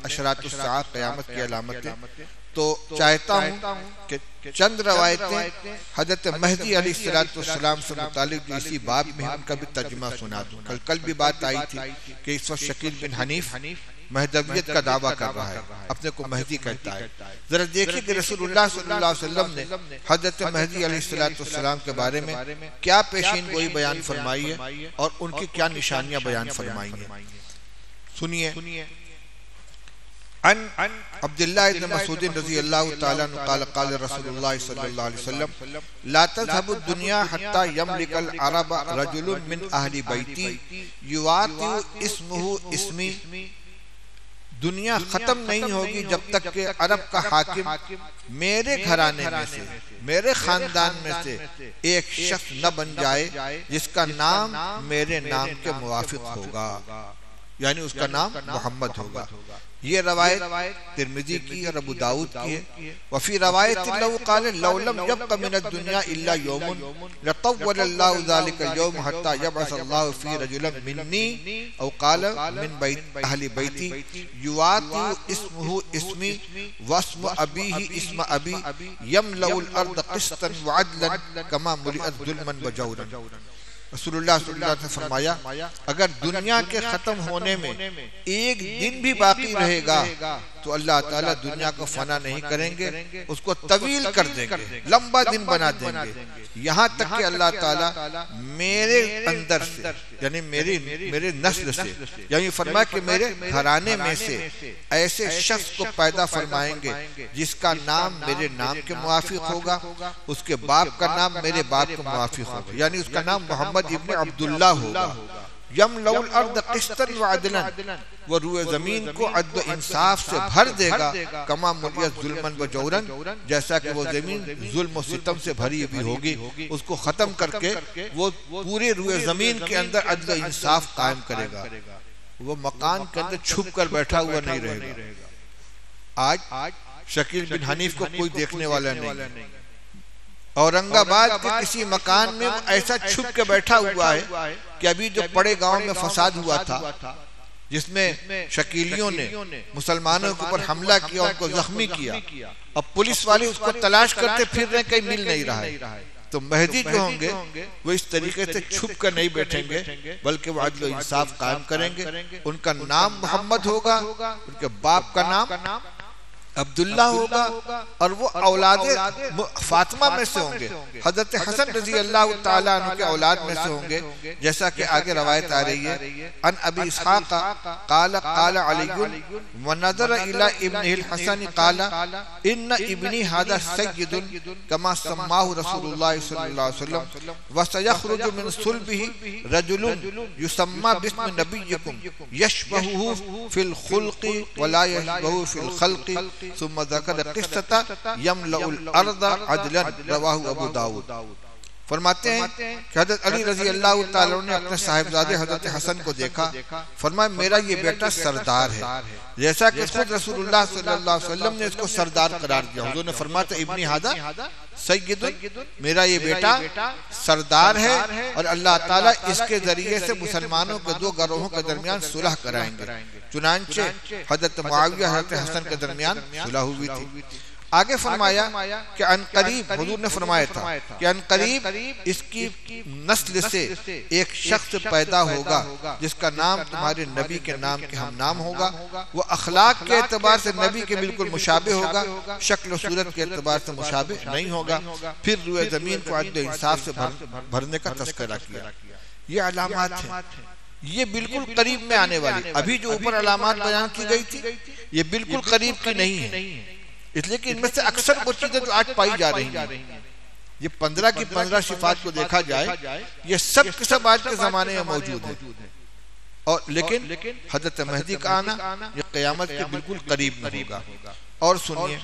اشراط الساعہ قیامت کی علامتیں، تو چاہتا ہوں کہ چند روایتیں حضرت مہدی علیہ السلام سے متعلق جو اسی باب میں ان کا بھی ترجمہ سنا دوں۔ کل بھی بات آئی تھی کہ اس وقت شکیل بن حنیف مہدویت کا دعویٰ کر رہا ہے، اپنے کو مہدی کہتا ہے۔ ذرا دیکھیں کہ رسول اللہ صلی اللہ علیہ وسلم نے حضرت مہدی علیہ السلام کے بارے میں کیا پیشین گوئی بیان فرمائی ہے اور ان کی کیا نشانیاں بیان فرمائی ہیں۔ سنیے، عن عبداللہ بن مسعود رضی اللہ تعالیٰ عنہ قال قال رسول اللہ صلی اللہ علیہ وسلم لا تذهب الدنيا حتى يملك العرب رجل من اہل بیتی یواطئ اسمہ اسمی، دنیا ختم نہیں ہوگی جب تک کہ عرب کا حاکم میرے گھرانے میں سے، میرے خاندان میں سے ایک شخص نہ بن جائے جس کا نام میرے نام کے موافق ہوگا، یعنی اس کا نام محمد ہوگا۔ یہ روایت ترمذی کی اور ابو داؤد کی ہے۔ وفی روایت لو قال لو لم يبق من الدنيا الا يوم لطول الله ذلك اليوم حتى يبعث الله في رجلا مني او قال من بيت اهل بيتي يواطئ اسمه اسمي واسم ابيه اسم ابي يملأ الارض قسطا وعدلا كما ملئت ظلما وجورا۔ رسول اللہ صلی اللہ علیہ وسلم فرمایا اگر دنیا کے ختم ہونے میں ایک دن بھی باقی رہے گا تو اللہ تعالیٰ دنیا کو فنا نہیں کریں گے، اس کو طویل کر دیں گے، لمبا دن بنا دیں گے، یہاں تک کہ اللہ تعالیٰ میرے اندر سے یعنی میرے نسل سے، یعنی فرمایا کہ میرے گھرانے میں سے ایسے شخص کو پیدا فرمائیں گے جس کا نام میرے نام کے موافق ہوگا، اس کے باپ کا نام میرے باپ کے موافق ہوگا، یعنی اس کا نام محمد ابن عبداللہ ہوگا۔ یملأ الارض قسطا وعدلا، وہ روئے زمین کو عدل و انصاف سے بھر دے گا، کما ملئت ظلما وجورا، جیسا کہ وہ زمین ظلم و ستم سے بھری ہوئی ہوگی، اس کو ختم کر کے وہ پورے روئے زمین کے اندر عدل و انصاف قائم کرے گا، وہ مکان کے اندر چھپ کر بیٹھا ہوا نہیں رہے گا۔ آج شکیل بن حنیف کو کوئی دیکھنے والا نہیں، اورنگ آباد کے کسی مکان میں ایسا چھپ کے بیٹھا ہوا ہے کہ ابھی جو پڑے گاؤں میں فساد ہوا تھا جس میں شکیلیوں نے مسلمانوں کے اوپر حملہ کیا، ان کو زخمی کیا، اب پولیس والے اس کو تلاش کرتے پھر رہے، کہیں مل نہیں رہا ہے، تو مہدی جو ہوں گے وہ اس طریقے سے چھپ کر نہیں بیٹھیں گے بلکہ وہ عدل و انصاف قائم کریں گے۔ ان کا نام محمد ہوگا، ان کے باپ کا نام عبداللہ ہوگا، اور وہ اولاد فاطمہ میں سے ہوں گے، حضرت حسن رضی اللہ تعالیٰ عنہ کے اولاد میں سے ہوں گے، جیسا کہ آگے روایت آ رہی ہے۔ عن ابی اسحاق قال قال علی ونظر الى ابنه الحسن قال ان ابنی هذا سید كما سماه رسول اللہ صلی اللہ علیہ وسلم وسيخرج من صلبه رجل يسمى باسم نبيكم يشبهه في الخلق ولا يشبهه في الخلق ثم ذکر قصة یملأ الارض عدلا، رواہ ابو داؤد۔ فرماتے ہیں کہ حضرت علی رضی اللہ تعالیٰ نے اپنے صاحبزادے حضرت حسن کو دیکھا، فرمایا میرا یہ بیٹا سردار ہے، جیسا کہ خود رسول اللہ صلی اللہ علیہ وسلم نے اس کو سردار قرار دیا۔ حضور نے فرمایا ابنی ھذا سید، میرا یہ بیٹا سردار ہے اور اللہ تعالیٰ اس کے ذریعے سے مسلمانوں کے دو گروہوں کے درمیان صلح کرائیں گے۔ چنانچہ حضرت معاویہ حضرت حسن کے درمیان صلح ہوئی تھی۔ آگے فرمایا کہ ان قریب، حضور نے فرمایا تھا کہ ان قریب اس کی نسل سے ایک شخص پیدا ہوگا جس کا نام تمہارے نبی کے نام کے ہم نام ہوگا، وہ اخلاق کے اعتبار سے نبی کے بالکل مشابہ ہوگا، شکل و صورت کے اعتبار سے مشابہ نہیں ہوگا۔ پھر روئے زمین کو عدل و انصاف سے بھرنے کا تذکرہ کیا۔ یہ علامات ہیں، یہ بالکل قریب میں آنے والی، ابھی جو اوپر علامات بیان کی گئی تھی یہ بالکل قریب کی نہیں ہے، اس لیے کہ ان میں سے اکثر وہ چیزیں جو آج پائی جا رہی ہیں، یہ 15 کی 15 صفات کو دیکھا جائے یہ سب کے سب آج کے زمانے میں موجود ہیں، اور لیکن حضرت مہدی کا آنا یہ قیامت کے بالکل قریب میں ہوگا۔ اور سنیے،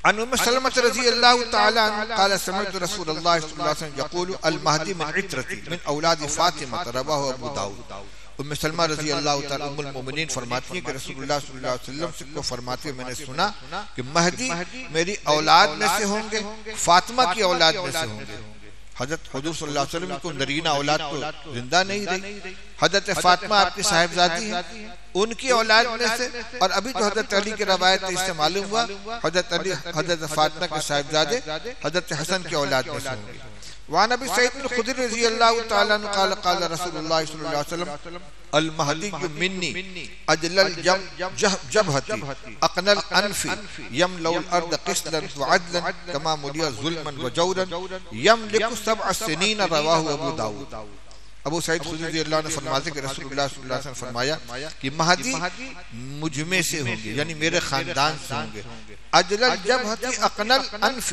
عن ام سلمہ رضی اللہ تعالی عنہ قال سمعت رسول اللہ صلی اللہ علیہ وسلم یقول المہدی من عترتی من اولاد فاطمہ، رواہ ابو داؤد۔ ام سلمہ رضی اللہ تعالی ام المومنین فرماتی ہیں کہ رسول اللہ صلی اللہ علیہ وسلم سے کو فرماتے ہوئے میں نے سنا کہ مہدی میری اولاد میں سے ہوں گے، فاطمہ کی اولاد میں سے ہوں گے۔ حضرت حضور صلی اللہ علیہ وسلم کو نرینہ اولاد تو زندہ نہیں رہی، حضرت فاطمہ آپ کی صاحبزادی ہیں، ان کی اولاد میں سے، اور ابھی جو حضرت علی کی روایت اس سے معلوم ہوا حضرت علی حضرت فاطمہ کے صاحبزادے حضرت حسن کی اولاد میں سے ہوں گے۔ وعن ابی سعید الخدری رضی اللہ تعالیٰ عنہ قال قال رسول اللہ صلی اللہ علیہ وسلم المہدی منی اجل الجبہتی اقن الانف یملأ الارض قسطا وعدلا کما ملئ ظلما وجورا یملک 7 سنین رواہ ابو داؤد۔ ابو سعید خدری رضی اللہ عنہ فرماتے کہ رسول اللہ صلی اللہ علیہ وسلم فرمایا کہ مہدی مجھ میں سے ہوں گے، یعنی میرے خاندان سے ہوں گے۔ اجل الجبہتی اقن الانف،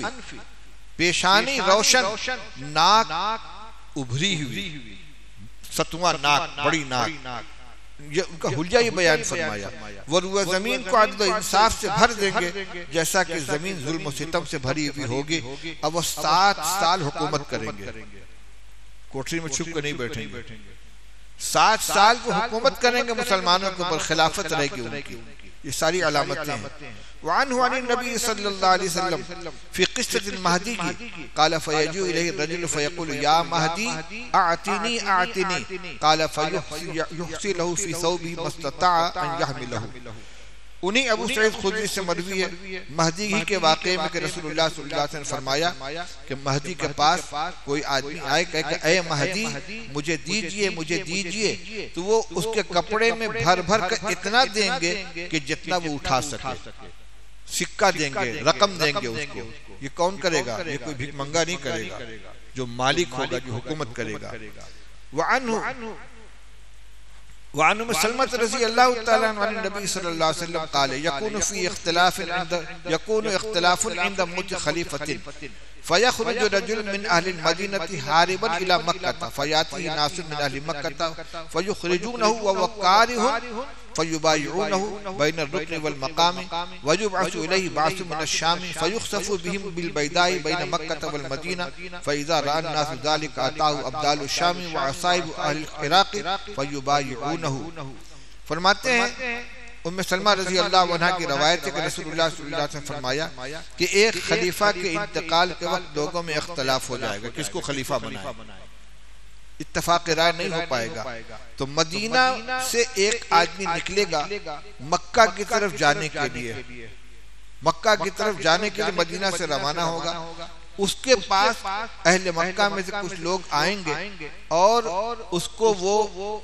پیشانی روشن، ناک ابھری ہوئی، ستواں ناک، بڑی ناک، ان کا حلیہ یہ بیان فرمایا۔ وہ روح زمین کو عدل و انصاف سے بھر دیں گے جیسا کہ زمین ظلم و ستم سے بھری ہوئی ہوگی، اب وہ 7 سال حکومت کریں گے، کوٹری میں چھپ کر نہیں بیٹھیں گے، 7 سال وہ حکومت کریں گے مسلمانوں کے اوپر، خلافت رہے گی ان کی۔ یہ ساری علامتیں ہیں۔ وعنہ عن النبی صلی اللہ علیہ وسلم فی قصة المہدی کی قال فیجو الیہ الرجل فیقول یا مہدی اعتنی اعتنی قال فیحسی لہو فی ثوبہ ما استطاع ان یحملہ۔ انہی ابو سعید خدری سے مروی ہے مہدی ہی کے واقعے میں کہ رسول اللہ صلی اللہ علیہ وسلم فرمایا کہ مہدی کے پاس کوئی آدمی آئے کہے کہ اے مہدی مجھے دیجئے مجھے دیجئے، تو وہ اس کے کپڑے میں بھر بھر کر اتنا دیں گے کہ جتنا وہ اٹھا سکے، سکہ دیں گے، رقم دیں گے اس کو۔ یہ کون کرے گا؟ یہ کوئی بھیک منگا نہیں کرے گا، جو مالک ہوگا، جو حکومت کرے گا۔ وعن ام سلمہ رضی اللہ تعالیٰ عنہ عن النبی صلی اللہ علیہ وسلم قال یکون اختلاف عند موت خلیفۃ فیخرج رجل من اہل المدینہ حاربا الی مکہ فیاتی ناس من اہل مکہ فیخرجونہ وهو کارہ فیبایعونہ بین الرکن والمقام ویبعث الیہ بعث من الشام فیخسف بهم بالبیداء بین مکہ والمدینہ فاذا رأى الناس ذلك اتاه ابدال الشام وعصائب اہل العراق فیبایعونہ۔ فرماتے ہیں ام سلمہ رضی اللہ عنہ کی روایت ہے کہ رسول اللہ صلی اللہ علیہ وسلم فرمایا کہ ایک خلیفہ کے انتقال کے وقت لوگوں میں اختلاف ہو جائے گا، کس کو خلیفہ بنائے، اتفاق رائے نہیں ہو پائے گا۔ تو مدینہ سے ایک آدمی نکلے گا مکہ کی طرف جانے کے لیے، مکہ کی طرف جانے کے لیے مدینہ سے روانہ ہوگا، اس کے پاس اہل مکہ میں سے کچھ لوگ آئیں گے اور اس کو وہ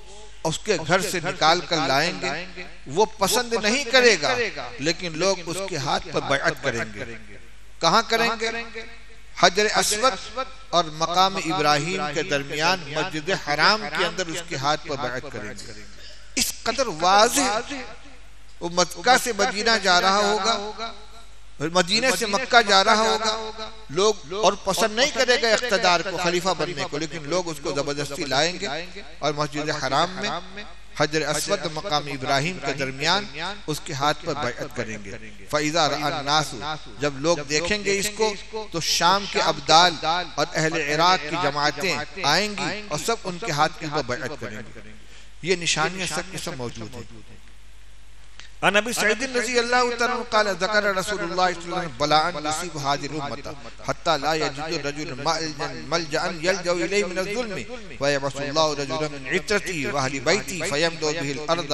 اس کے گھر سے نکال کر لائیں گے، وہ پسند نہیں کرے گا لیکن لوگ اس کے ہاتھ پر بیعت کریں گے۔ کہاں کریں گے؟ حجر اسود اور مقام ابراہیم کے درمیان مسجد حرام کے اندر اس کے ہاتھ پر بیعت کریں گے۔ اس قدر واضح وہ مکہ سے مدینہ جا رہا ہوگا، مدینہ سے مکہ جا رہا ہوگا، لوگ اور پسند نہیں کرے گا اقتدار کو، خلیفہ بننے کو، لیکن لوگ اس کو زبردستی لائیں گے اور مسجد حرام میں حجر اسود و مقام ابراہیم کے درمیان اس کے ہاتھ پر بیعت کریں گے۔ فَإِذَا رَأَى النَّاسُ، جب لوگ دیکھیں گے اس کو تو شام کے ابدال اور اہل عراق کی جماعتیں آئیں گی اور سب ان کے ہاتھ پر بیعت کریں گے۔ یہ نشانیاں سب کے سب موجود ہیں۔ عن ابی سعید رضی اللہ تعالیٰ عنہ قال ذکر رسول اللہ صلی اللہ علیہ وسلم بلاء یصیب هذه الامة حتى لا يجد الرجل ملجأ يلجأ اليه من الظلم فيبعث الله رجلا من عترته واهل بيته فيمدو به الارض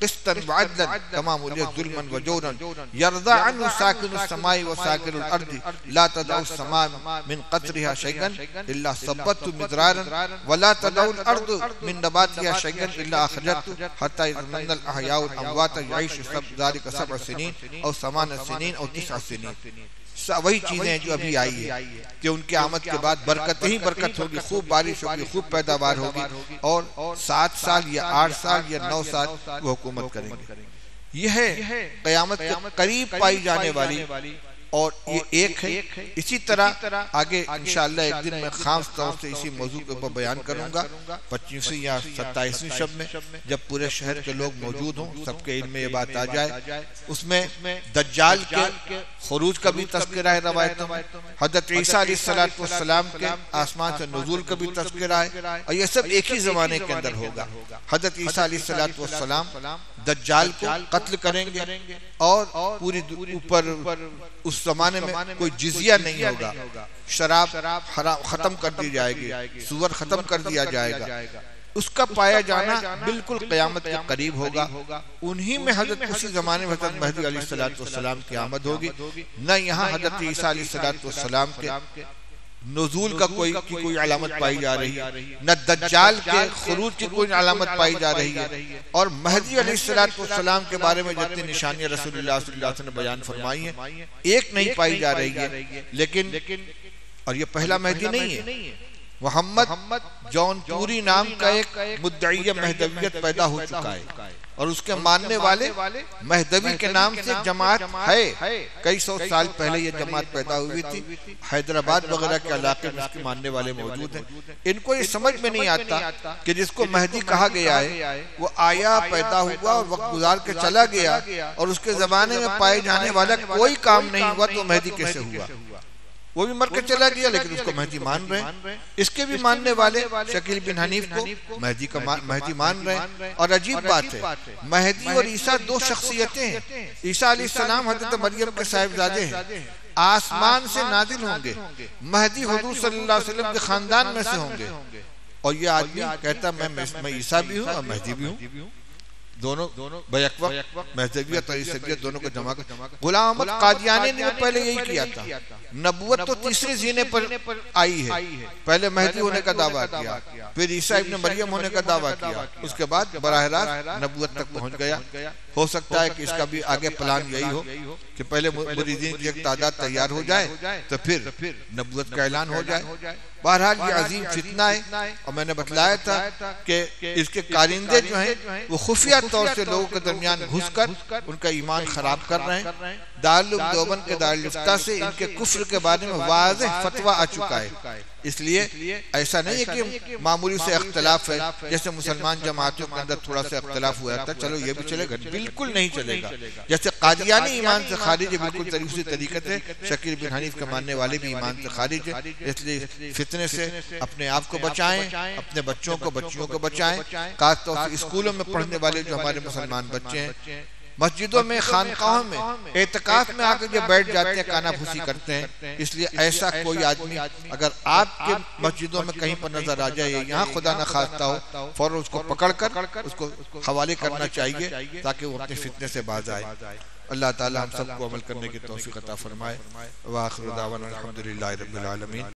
قسطا وعدلا كما ملئ ظلما وجورا يرضى عنه ساكن السماء وساكن الارض لا تدع السماء من قطرها شيئا الا صبته مدرارا ولا تدع الارض من نباتها شيئا الا اخرجته حتى يتمنى الاحياء الاموات ذالک 7 سنین اور 8 سنین اور 9 سنین۔ وہی چیزیں جو ابھی آئی ہے کہ ان کی آمد کے بعد برکت ہی برکت ہوگی، خوب بارش ہوگی، خوب پیداوار ہوگی، اور 7 سال یا 8 سال یا 9 سال وہ حکومت کریں گے۔ یہ ہے قیامت کے قریب پائی جانے والی، اور یہ ایک ہے۔ اسی طرح آگے انشاءاللہ ایک دن میں خاص طور سے اسی موضوع کے اوپر بیان کروں گا 25ویں یا 27ویں شب میں، جب پورے شہر کے لوگ موجود ہوں، سب کے علم میں یہ بات آ جائے۔ اس میں دجال کے خروج کا بھی تذکرہ ہے روایتوں میں، حضرت عیسیٰ علیہ السلام کے آسمان سے نزول کا بھی تذکرہ ہے، اور یہ سب ایک ہی زمانے کے اندر ہوگا۔ حضرت عیسیٰ علیہ السلام دجال کو قتل کریں گے، اور پوری اوپر اس زمانے میں کوئی جزیہ نہیں ہوگا، شراب ختم کر دی جائے گی، سور ختم کر دیا جائے گا، اس کا پایا جانا بالکل قیامت کے قریب ہوگا. انہی میں حضرت اسی زمانے میں حضرت مہدی علیہ السلام کی آمد ہوگی. نہ یہاں حضرت عیسیٰ علیہ السلام کے نزول کا کوئی علامت پائی جا رہی ہے، نہ دجال کے خروج کی کوئی علامت پائی جا رہی ہے. اور مہدی علیہ السلام کے بارے میں جتنی نشانیاں رسول اللہ صلی اللہ علیہ وسلم نے بیان فرمائی ہیں ایک نہیں پائی جا رہی ہے. لیکن اور یہ پہلا مہدی نہیں ہے. محمد جون پوری نام کا ایک مدعی مہدویت پیدا ہو چکا ہے اور اس کے ماننے والے مہدوی کے نام سے جماعت ہے. کئی سو سال پہلے یہ جماعت پیدا ہوئی تھی. حیدرآباد وغیرہ کے علاقے میں اس کے ماننے والے موجود ہیں. ان کو یہ سمجھ میں نہیں آتا کہ جس کو مہدی کہا گیا ہے وہ آیا، پیدا ہوا اور وقت گزار کے چلا گیا اور اس کے زمانے میں پائے جانے والا کوئی کام نہیں ہوا تو مہدی کیسے ہوا؟ وہ بھی مر کے چلا گیا لیکن اس کو مہدی مان رہے ہیں. اس کے بھی ماننے والے شکیل بن حنیف کو مہدی مان رہے ہیں. اور عجیب بات ہے، مہدی اور عیسیٰ دو شخصیتیں ہیں. عیسیٰ علیہ السلام حضرت مریم کے صاحبزادے ہیں، آسمان سے نازل ہوں گے. مہدی حضور صلی اللہ علیہ وسلم کے خاندان میں سے ہوں گے. اور یہ آدمی کہتا میں عیسیٰ بھی ہوں اور مہدی بھی ہوں، دونوں بیک وقت مہدویت اور عیسویت دونوں کو جمع کر. غلام احمد قادیانی نے پہلے یہی کیا تھا. نبوت تو تیسرے زینے پر آئی ہے. پہلے مہدی ہونے کا دعویٰ کیا، پھر عیسیٰ ابن مریم ہونے کا دعویٰ کیا، اس کے بعد براہ راست نبوت تک پہنچ گیا. ہو سکتا ہے کہ اس کا بھی آگے پلان یہی ہو کہ پہلے مریدین کی ایک تعداد تیار ہو جائے تو پھر نبوت کا اعلان ہو جائے. بہرحال یہ عظیم فتنہ ہے اور میں نے بتلایا تھا کہ اس کے کارندے جو ہیں وہ خفیہ طور سے لوگوں کے درمیان گھس کر ان کا ایمان خراب کر رہے ہیں. دارالعلوم دیوبند کے دارالفتہ سے ان کے کفر کے بارے میں واضح فتویٰ آ چکا ہے. اس لیے ایسا نہیں ہے کہ معمولی سے اختلاف ہے جیسے مسلمان جماعتوں کے اندر تھوڑا سا اختلاف ہوا تھا چلو یہ بھی چلے گا. بالکل نہیں چلے گا. جیسے قادیانی ایمان سے خارج ہے بالکل اسی طریقے سے شکیل بن حنیف کے ماننے والے بھی ایمان سے خارج ہے. اس لیے فتنے سے اپنے آپ کو بچائیں، اپنے بچوں کو بچیوں کو بچائیں. خاص طور سے اسکولوں میں پڑھنے والے جو ہمارے مسلمان بچے ہیں، مسجدوں میں خانقاہوں میں اعتکاف میں آ کے جو بیٹھ جاتے ہیں کانا پھوسی کرتے ہیں. اس لیے ایسا کوئی آدمی اگر آپ کے مسجدوں میں کہیں پر نظر آ جائے یہاں خدا نہ خواستہ ہو، فوراً اس کو پکڑ کر اس کو حوالے کرنا چاہیے تاکہ وہ اپنے فتنے سے باز آئے. اللہ تعالی ہم سب کو عمل کرنے کی توفیق عطا فرمائے. وآخر دعوانا الحمدللہ رب العالمین.